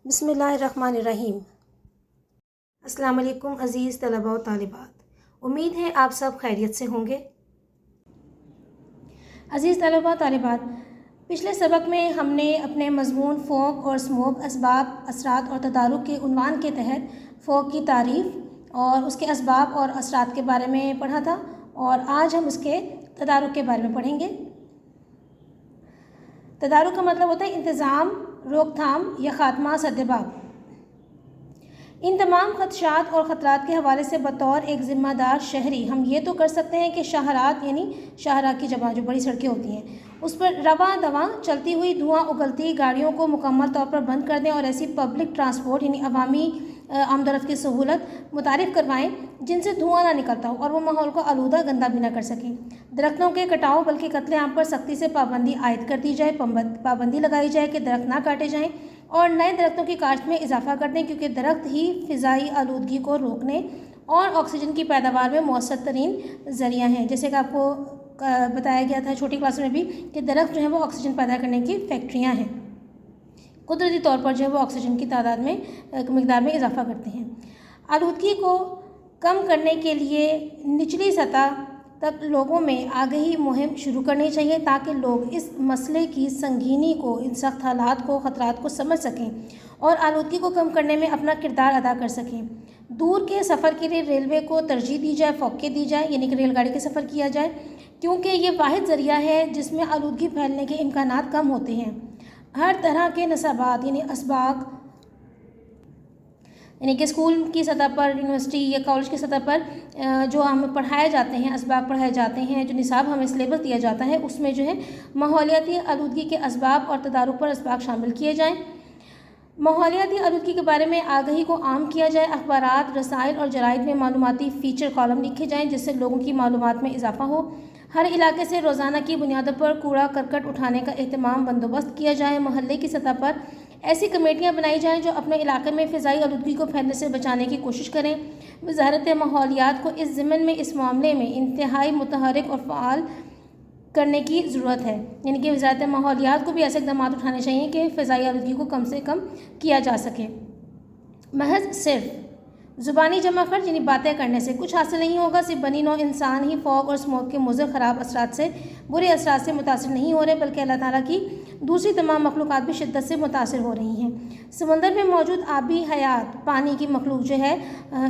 بسم اللہ الرحمن الرحیم۔ السلام علیکم عزیز طلباء و طالبات، امید ہے آپ سب خیریت سے ہوں گے۔ عزیز طلباء و طالبات، پچھلے سبق میں ہم نے اپنے مضمون فوگ اور اسموگ، اسباب، اثرات اور تدارک کے عنوان کے تحت فوگ کی تعریف اور اس کے اسباب اور اثرات کے بارے میں پڑھا تھا، اور آج ہم اس کے تدارک کے بارے میں پڑھیں گے۔ تدارک کا مطلب ہوتا ہے انتظام، روک تھام یا خاتمہ سدباب۔ ان تمام خدشات اور خطرات کے حوالے سے بطور ایک ذمہ دار شہری ہم یہ تو کر سکتے ہیں کہ شاہراہات یعنی شاہراہ کی جگہ جو بڑی سڑکیں ہوتی ہیں اس پر رواں دواں چلتی ہوئی دھواں اگلتی گاڑیوں کو مکمل طور پر بند کر دیں، اور ایسی پبلک ٹرانسپورٹ یعنی عوامی آمد و رفت کی سہولت متعارف کروائیں جن سے دھواں نہ نکلتا ہو اور وہ ماحول کو آلودہ گندہ بھی نہ کر سکیں۔ درختوں کے کٹاؤ بلکہ قتل عام پر سختی سے پابندی عائد کر دی جائے، پابندی لگائی جائے کہ درخت نہ کاٹے جائیں اور نئے درختوں کی کاشت میں اضافہ کر دیں، کیونکہ درخت ہی فضائی آلودگی کو روکنے اور آکسیجن کی پیداوار میں مؤثر ترین ذریعہ ہیں۔ جیسے کہ آپ کو بتایا گیا تھا چھوٹی کلاس میں بھی کہ درخت جو ہے وہ آکسیجن پیدا کرنے کی فیکٹریاں ہیں، قدرتی طور پر جو ہے وہ آکسیجن کی تعداد میں مقدار میں اضافہ کرتے ہیں۔ آلودگی کو کم کرنے کے لیے نچلی سطح تک لوگوں میں آگہی مہم شروع کرنی چاہیے تاکہ لوگ اس مسئلے کی سنگینی کو، ان سخت حالات کو، خطرات کو سمجھ سکیں اور آلودگی کو کم کرنے میں اپنا کردار ادا کر سکیں۔ دور کے سفر کے لیے ریلوے کو ترجیح دی جائے، فوقیت دی جائے، یعنی کہ ریل گاڑی کے سفر کیا جائے، کیونکہ یہ واحد ذریعہ ہے جس میں آلودگی پھیلنے کے امکانات کم ہوتے ہیں۔ ہر طرح کے نصابات یعنی اسباق، یعنی کہ اسکول کی سطح پر، یونیورسٹی یا کالج کی سطح پر جو ہمیں پڑھائے جاتے ہیں، اسباق پڑھائے جاتے ہیں، جو نصاب ہمیں سلیبس دیا جاتا ہے، اس میں جو ہے ماحولیاتی آلودگی کے اسباب اور تدارک پر اسباق شامل کیے جائیں۔ ماحولیاتی آلودگی کے بارے میں آگہی کو عام کیا جائے، اخبارات، رسائل اور جرائد میں معلوماتی فیچر کالم لکھے جائیں جس سے لوگوں کی معلومات میں اضافہ ہو۔ ہر علاقے سے روزانہ کی بنیاد پر کوڑا کرکٹ اٹھانے کا اہتمام بندوبست کیا جائے۔ محلے کی سطح پر ایسی کمیٹیاں بنائی جائیں جو اپنے علاقے میں فضائی آلودگی کو پھیلنے سے بچانے کی کوشش کریں۔ وزارت ماحولیات کو اس ضمن میں اس معاملے میں انتہائی متحرک اور فعال کرنے کی ضرورت ہے، یعنی کہ وزارت ماحولیات کو بھی ایسے اقدامات اٹھانے چاہیے کہ فضائی آلودگی کو کم سے کم کیا جا سکے۔ محض صرف زبانی جمع خرچ یعنی باتیں کرنے سے کچھ حاصل نہیں ہوگا۔ صرف بنی نوع انسان ہی فوگ اور اسموگ کے مضر خراب اثرات سے، برے اثرات سے متاثر نہیں ہو رہے، بلکہ اللہ تعالیٰ کی دوسری تمام مخلوقات بھی شدت سے متاثر ہو رہی ہیں۔ سمندر میں موجود آبی حیات، پانی کی مخلوق جو ہے،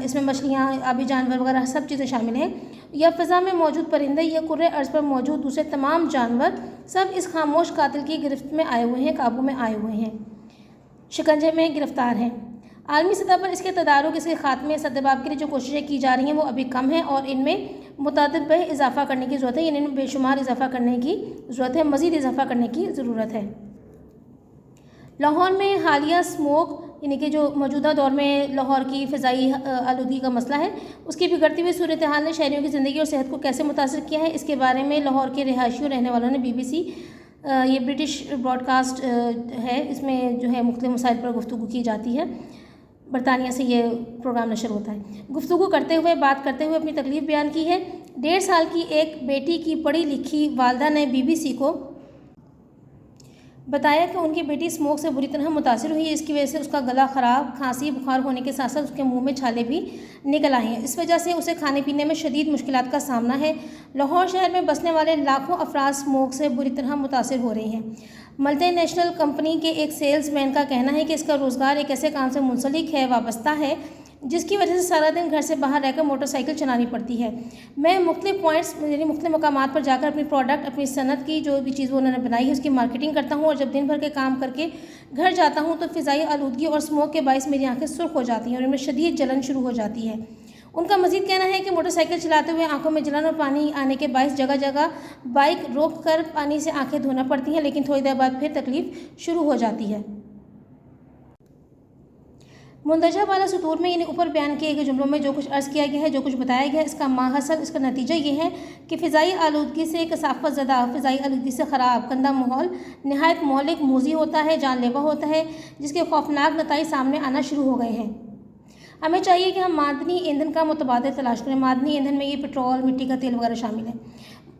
اس میں مچھلیاں، آبی جانور وغیرہ سب چیزیں شامل ہیں، یا فضا میں موجود پرندے یا کرۂ ارض پر موجود دوسرے تمام جانور، سب اس خاموش قاتل کی گرفت میں آئے ہوئے ہیں، قابو میں آئے ہوئے ہیں، شکنجے میں گرفتار ہیں۔ عالمی سطح پر اس کے تدارک، اس کے خاتمے، سدباب کے لیے جو کوششیں کی جا رہی ہیں وہ ابھی کم ہیں اور ان میں متعدد بہ اضافہ کرنے کی ضرورت ہے، یعنی ان میں بے شمار اضافہ کرنے کی ضرورت ہے، مزید اضافہ کرنے کی ضرورت ہے۔ لاہور میں حالیہ اسموگ یعنی کہ جو موجودہ دور میں لاہور کی فضائی آلودگی کا مسئلہ ہے، اس کی بگڑتی ہوئی صورتحال نے شہریوں کی زندگی اور صحت کو کیسے متاثر کیا ہے، اس کے بارے میں لاہور کے رہائشیوں، رہنے والوں نے BBC، یہ برٹش براڈ کاسٹ ہے، اس میں جو ہے مختلف مسائل پر گفتگو کی جاتی ہے، برطانیہ سے یہ پروگرام نشر ہوتا ہے۔ گفتگو کرتے ہوئے، بات کرتے ہوئے اپنی تکلیف بیان کی ہے۔ 1.5 سال کی ایک بیٹی کی پڑھی لکھی والدہ نے BBC کو بتایا کہ ان کی بیٹی اسموگ سے بری طرح متاثر ہوئی ہے، اس کی وجہ سے اس کا گلا خراب، کھانسی، بخار ہونے کے ساتھ ساتھ اس کے منہ میں چھالے بھی نکل آئے ہیں۔ اس وجہ سے اسے کھانے پینے میں شدید مشکلات کا سامنا ہے۔ لاہور شہر میں بسنے والے لاکھوں افراد اسموگ سے بری طرح متاثر ہو رہے ہیں۔ ملٹی نیشنل کمپنی کے ایک سیلز مین کا کہنا ہے کہ اس کا روزگار ایک ایسے کام سے منسلک ہے، وابستہ ہے، جس کی وجہ سے سارا دن گھر سے باہر رہ کر موٹر سائیکل چلانی پڑتی ہے۔ میں مختلف پوائنٹس یعنی مختلف مقامات پر جا کر اپنی پروڈکٹ، اپنی صنعت کی جو بھی چیز وہ انہوں نے بنائی ہے اس کی مارکیٹنگ کرتا ہوں، اور جب دن بھر کے کام کر کے گھر جاتا ہوں تو فضائی آلودگی اور اسموگ کے باعث میری آنکھیں سرخ ہو جاتی ہیں اور ان میں شدید جلن شروع ہو جاتی ہے۔ ان کا مزید کہنا ہے کہ موٹر سائیکل چلاتے ہوئے آنکھوں میں جلن اور پانی آنے کے باعث جگہ جگہ بائک روک کر پانی سے آنکھیں دھونا پڑتی ہیں، لیکن تھوڑی دیر بعد پھر تکلیف شروع ہو جاتی ہے۔ مندرجہ بالا سطور میں یعنی اوپر بیان کیے گئے جملوں میں جو کچھ عرض کیا گیا ہے، جو کچھ بتایا گیا ہے، اس کا ماحصل، اس کا نتیجہ یہ ہے کہ فضائی آلودگی سے کثافت زدہ، فضائی آلودگی سے خراب گندہ ماحول نہایت مہلک، موذی ہوتا ہے، جان لیوا ہوتا ہے، جس کے خوفناک نتائج سامنے آنا شروع ہو گئے ہیں۔ ہمیں چاہیے کہ ہم معدنی ایندھن کا متبادل تلاش کریں۔ معدنی ایندھن میں یہ پٹرول، مٹی کا تیل وغیرہ شامل ہے۔